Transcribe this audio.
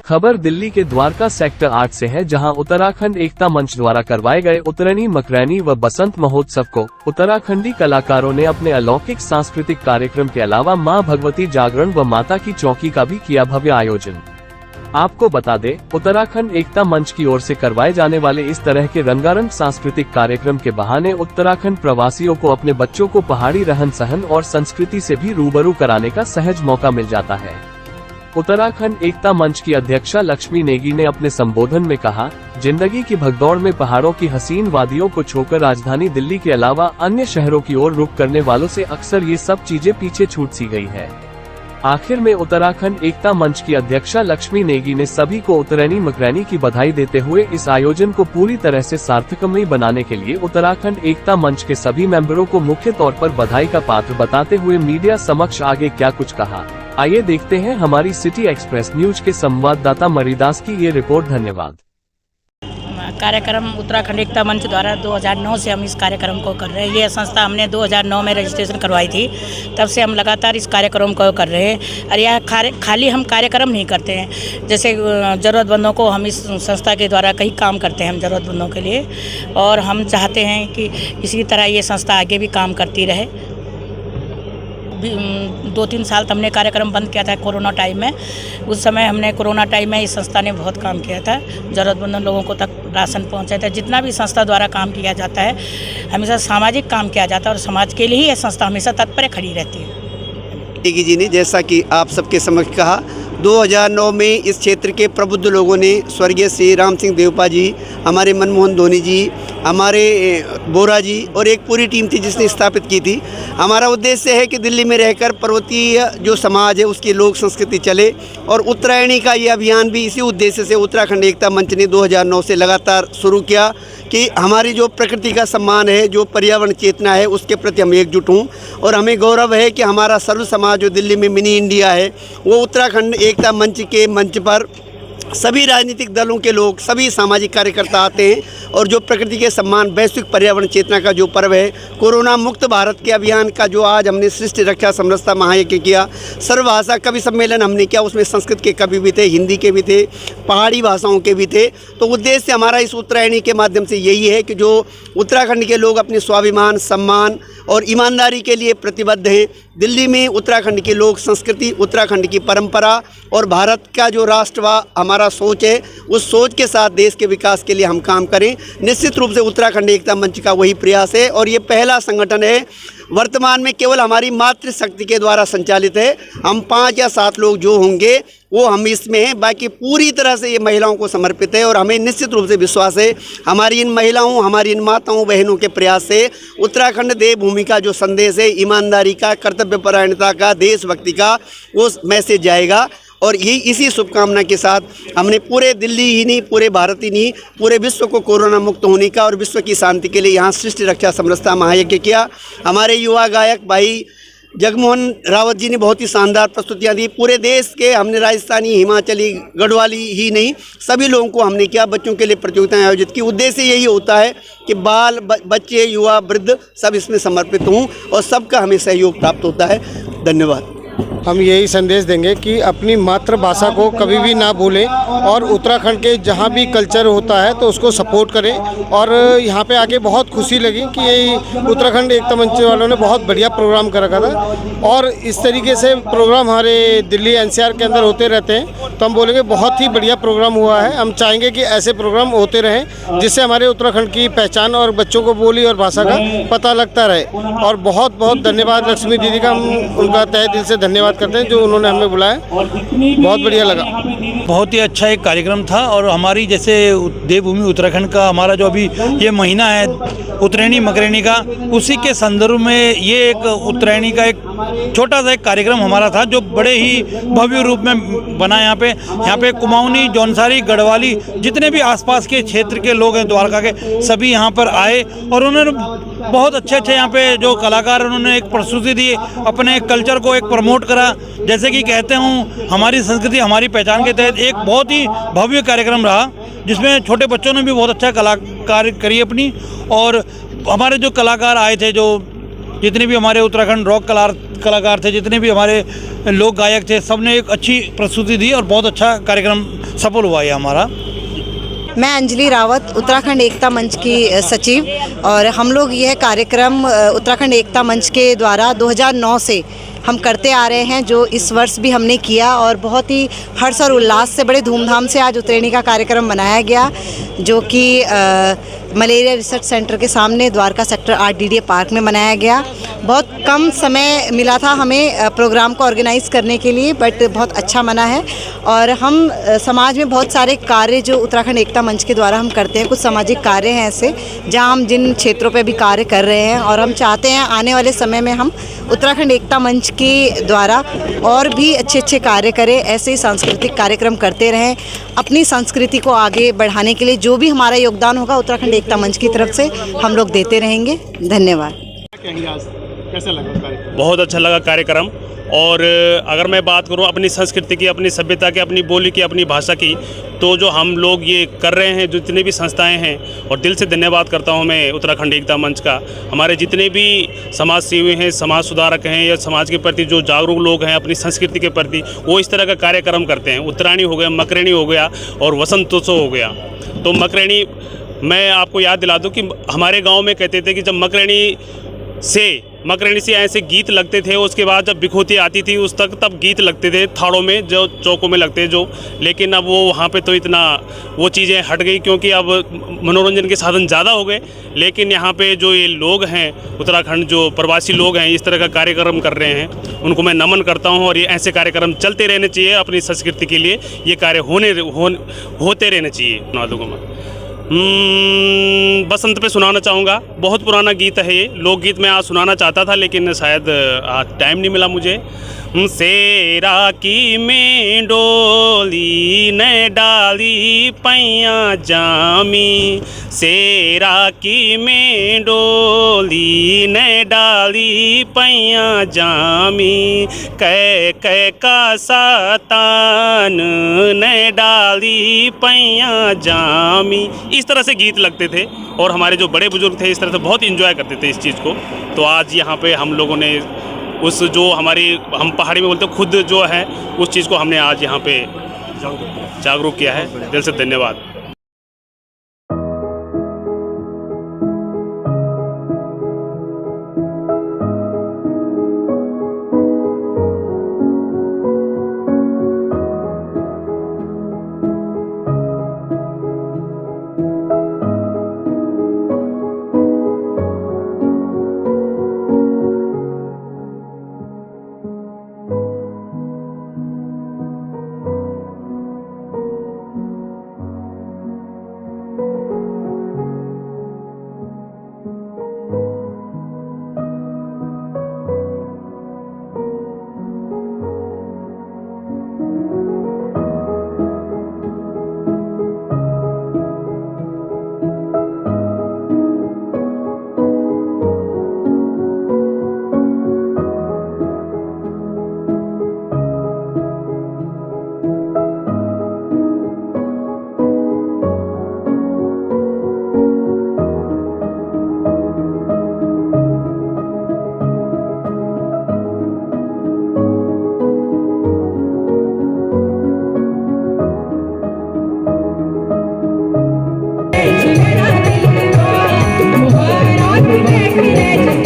खबर दिल्ली के द्वारका सेक्टर 8 से है, जहां उत्तराखंड एकता मंच द्वारा करवाए गए उत्तरैनी मकरैनी व बसंत महोत्सव को उत्तराखंडी कलाकारों ने अपने अलौकिक सांस्कृतिक कार्यक्रम के अलावा मां भगवती जागरण व माता की चौकी का भी किया भव्य आयोजन। आपको बता दें, उत्तराखंड एकता मंच की ओर से करवाए जाने वाले इस तरह के रंगारंग सांस्कृतिक कार्यक्रम के बहाने उत्तराखंड प्रवासियों को अपने बच्चों को पहाड़ी रहन सहन और संस्कृति से भी रूबरू कराने का सहज मौका मिल जाता है। उत्तराखंड एकता मंच की अध्यक्षा लक्ष्मी नेगी ने अपने संबोधन में कहा, जिंदगी की भगदौड़ में पहाड़ों की हसीन वादियों को छोड़कर राजधानी दिल्ली के अलावा अन्य शहरों की ओर रुख करने वालों से अक्सर ये सब चीजें पीछे छूट सी गई है। आखिर में उत्तराखंड एकता मंच की अध्यक्षा लक्ष्मी नेगी ने सभी को उत्तरैनी मकरैनी की बधाई देते हुए इस आयोजन को पूरी तरह से सार्थकमय बनाने के लिए उत्तराखंड एकता मंच के सभी मेंबरों को मुख्य तौर पर बधाई का पात्र बताते हुए मीडिया समक्ष आगे क्या कुछ कहा, आइए देखते हैं हमारी सिटी एक्सप्रेस न्यूज के संवाददाता मरीदास की ये रिपोर्ट। धन्यवाद। कार्यक्रम उत्तराखंड एकता मंच द्वारा 2009 से हम इस कार्यक्रम को कर रहे हैं। ये संस्था हमने 2009 में रजिस्ट्रेशन करवाई थी, तब से हम लगातार इस कार्यक्रम को कर रहे हैं। और यह खाली हम कार्यक्रम नहीं करते हैं, जैसे ज़रूरतमंदों को हम इस संस्था के द्वारा कई काम करते हैं हम ज़रूरतमंदों के लिए, और हम चाहते हैं कि इसी तरह ये संस्था आगे भी काम करती रहे। 2-3 साल हमने कार्यक्रम बंद किया था कोरोना टाइम में। उस समय हमने कोरोना टाइम में इस संस्था ने बहुत काम किया था, ज़रूरतमंद लोगों को तक राशन पहुंचाया था। जितना भी संस्था द्वारा काम किया जाता है, हमेशा सामाजिक काम किया जाता है और समाज के लिए ही यह संस्था हमेशा तत्पर खड़ी रहती है। नेगी जी ने जैसा कि आप सबके समक्ष कहा, 2009 में इस क्षेत्र के प्रबुद्ध लोगों ने स्वर्गीय श्री राम सिंह देवपा जी, हमारे मनमोहन धोनी जी, हमारे बोरा जी और एक पूरी टीम थी जिसने स्थापित की थी। हमारा उद्देश्य है कि दिल्ली में रहकर पर्वतीय जो समाज है उसकी लोक संस्कृति चले, और उत्तरायणी का ये अभियान भी इसी उद्देश्य से उत्तराखंड एकता मंच ने 2009 से लगातार शुरू किया कि हमारी जो प्रकृति का सम्मान है, जो पर्यावरण चेतना है, उसके प्रति हम एकजुट हों। और हमें गौरव है कि हमारा सर्व समाज जो दिल्ली में मिनी इंडिया है, वो उत्तराखंड एकता मंच के मंच पर सभी राजनीतिक दलों के लोग, सभी सामाजिक कार्यकर्ता आते हैं, और जो प्रकृति के सम्मान, वैश्विक पर्यावरण चेतना का जो पर्व है, कोरोना मुक्त भारत के अभियान का जो आज हमने सृष्टि रक्षा समरसता महायज्ञ किया, सर्वभाषा कवि सम्मेलन हमने किया, उसमें संस्कृत के कवि भी थे, हिंदी के भी थे, पहाड़ी भाषाओं के भी थे। तो उद्देश्य हमारा इस उत्तरायणी के माध्यम से यही है कि जो उत्तराखंड के लोग अपने स्वाभिमान, सम्मान और ईमानदारी के लिए प्रतिबद्ध हैं, दिल्ली में उत्तराखंड की लोक संस्कृति, उत्तराखंड की परंपरा और भारत का जो राष्ट्रवाद हमारा सोच है, उस सोच के साथ देश के विकास के लिए हम काम करें। निश्चित रूप से उत्तराखंड एकता मंच का वही प्रयास है, और ये पहला संगठन है, वर्तमान में केवल हमारी मातृशक्ति के द्वारा संचालित है। हम 5 या 7 लोग जो होंगे वो हम इसमें हैं, बाकी पूरी तरह से ये महिलाओं को समर्पित है। और हमें निश्चित रूप से विश्वास है हमारी इन महिलाओं, हमारी इन माताओं बहनों के प्रयास से उत्तराखंड देवभूमि का जो संदेश है, ईमानदारी का, कर्तव्यपरायणता का, देशभक्ति का, वो मैसेज जाएगा। और यही इसी शुभकामना के साथ हमने पूरे दिल्ली ही नहीं, पूरे भारत ही नहीं, पूरे विश्व को कोरोना मुक्त होने का और विश्व की शांति के लिए यहाँ सृष्टि रक्षा समरसता महायज्ञ किया। हमारे युवा गायक भाई जगमोहन रावत जी ने बहुत ही शानदार प्रस्तुतियाँ दी। पूरे देश के हमने राजस्थानी, हिमाचली, गढ़वाली ही नहीं, सभी लोगों को हमने किया, बच्चों के लिए प्रतियोगिताएं आयोजित की। उद्देश्य यही होता है कि बाल बच्चे, युवा, वृद्ध सब इसमें समर्पित हों और सबका हमें सहयोग प्राप्त होता है। धन्यवाद। हम यही संदेश देंगे कि अपनी मातृभाषा को कभी भी ना भूलें, और उत्तराखंड के जहाँ भी कल्चर होता है तो उसको सपोर्ट करें। और यहाँ पे आके बहुत खुशी लगी कि ये उत्तराखंड एकता मंच वालों ने बहुत बढ़िया प्रोग्राम कर रखा था, और इस तरीके से प्रोग्राम हमारे दिल्ली NCR के अंदर होते रहते हैं। तो हम बोलेंगे बहुत ही बढ़िया प्रोग्राम हुआ है। हम चाहेंगे कि ऐसे प्रोग्राम होते रहें, जिससे हमारे उत्तराखंड की पहचान और बच्चों को बोली और भाषा का पता लगता रहे। और बहुत बहुत धन्यवाद लक्ष्मी दीदी का, हम उनका तहे दिल से धन्यवाद करते हैं जो उन्होंने हमें बुलाया, बहुत बढ़िया लगा। बहुत ही अच्छा एक कार्यक्रम था, और हमारी जैसे देवभूमि उत्तराखंड का हमारा जो अभी ये महीना है उत्तरायणी मकरैनी का, उसी के संदर्भ में ये एक उत्तरायणी का एक छोटा सा एक कार्यक्रम हमारा था, जो बड़े ही भव्य रूप में बना। यहाँ पे कुमाऊनी, जौनसारी, गढ़वाली, जितने भी आसपास के क्षेत्र के लोग हैं द्वारका के, सभी यहाँ पर आए, और उन्होंने बहुत अच्छे यहाँ पे जो कलाकार उन्होंने एक प्रस्तुति दी, अपने कल्चर को एक प्रमोट करा। जैसे कि कहते हूँ, हमारी संस्कृति हमारी पहचान के तहत एक बहुत ही भव्य कार्यक्रम रहा, जिसमें छोटे बच्चों ने भी बहुत अच्छा कलाकारी करी अपनी। और हमारे जो कलाकार आए थे, जो जितने भी हमारे उत्तराखंड रॉक कलाकार थे, जितने भी हमारे लोक गायक थे, सब ने एक अच्छी प्रस्तुति दी और बहुत अच्छा कार्यक्रम सफल हुआ है हमारा। मैं अंजलि रावत, उत्तराखंड एकता मंच की सचिव, और हम लोग यह कार्यक्रम उत्तराखंड एकता मंच के द्वारा 2009 से हम करते आ रहे हैं, जो इस वर्ष भी हमने किया और बहुत ही हर्ष और उल्लास से बड़े धूमधाम से आज उत्तरेणी का कार्यक्रम मनाया गया, जो कि मलेरिया रिसर्च सेंटर के सामने द्वारका सेक्टर 8 डीडीए पार्क में मनाया गया। बहुत कम समय मिला था हमें प्रोग्राम को ऑर्गेनाइज़ करने के लिए, बट बहुत अच्छा मना है। और हम समाज में बहुत सारे कार्य जो उत्तराखंड एकता मंच के द्वारा हम करते हैं, कुछ सामाजिक कार्य हैं ऐसे जहां हम जिन क्षेत्रों पे भी कार्य कर रहे हैं, और हम चाहते हैं आने वाले समय में हम उत्तराखंड एकता मंच के द्वारा और भी अच्छे अच्छे कार्य करें, ऐसे ही सांस्कृतिक कार्यक्रम करते रहें। अपनी संस्कृति को आगे बढ़ाने के लिए जो भी हमारा योगदान होगा उत्तराखंड एकता मंच की तरफ से हम लोग देते रहेंगे। धन्यवाद। कैसा लगा कार्यक्रम? बहुत अच्छा लगा कार्यक्रम। और अगर मैं बात करूं अपनी संस्कृति की, अपनी सभ्यता की, अपनी बोली की, अपनी भाषा की, तो जो हम लोग ये कर रहे हैं, जितनी भी संस्थाएं हैं, और दिल से धन्यवाद करता हूं मैं उत्तराखंड एकता मंच का। हमारे जितने भी समाज सेवी हैं, समाज सुधारक हैं, या समाज के प्रति जो जागरूक लोग हैं अपनी संस्कृति के प्रति, वो इस तरह का कार्यक्रम करते हैं। उत्तरायणी हो गया, मकरेणी हो गया और वसंतोत्सव हो गया। तो मकरेणी, मैं आपको याद दिला दूँ कि हमारे गाँव में कहते थे कि जब मकरेणी से ऐसे गीत लगते थे, उसके बाद जब बिखोती आती थी उस तक तब गीत लगते थे थाड़ों में, जो चौकों में लगते जो। लेकिन अब वो वहाँ पे तो इतना वो चीज़ें हट गई, क्योंकि अब मनोरंजन के साधन ज़्यादा हो गए। लेकिन यहाँ पे जो ये लोग हैं उत्तराखंड, जो प्रवासी लोग हैं, इस तरह का कार्यक्रम कर रहे हैं, उनको मैं नमन करता हूँ। और ये ऐसे कार्यक्रम चलते रहने चाहिए, अपनी संस्कृति के लिए ये कार्य होते रहने चाहिए। नादों में बसंत पे सुनाना चाहूँगा। बहुत पुराना गीत है ये, लोकगीत मैं आज सुनाना चाहता था, लेकिन शायद आज टाइम नहीं मिला मुझे। सेरा की में डोली ने डाली पैया जामी, सेरा की में डोली ने डाली पैया जामी, कै का सातान ने डाली पैया जामी। इस तरह से गीत लगते थे और हमारे जो बड़े बुजुर्ग थे इस तरह से बहुत इंजॉय करते थे इस चीज़ को। तो आज यहाँ पे हम लोगों ने उस जो हम पहाड़ी में बोलते खुद जो है उस चीज़ को हमने आज यहाँ पे जागरूक किया है। दिल से धन्यवाद। Thank you.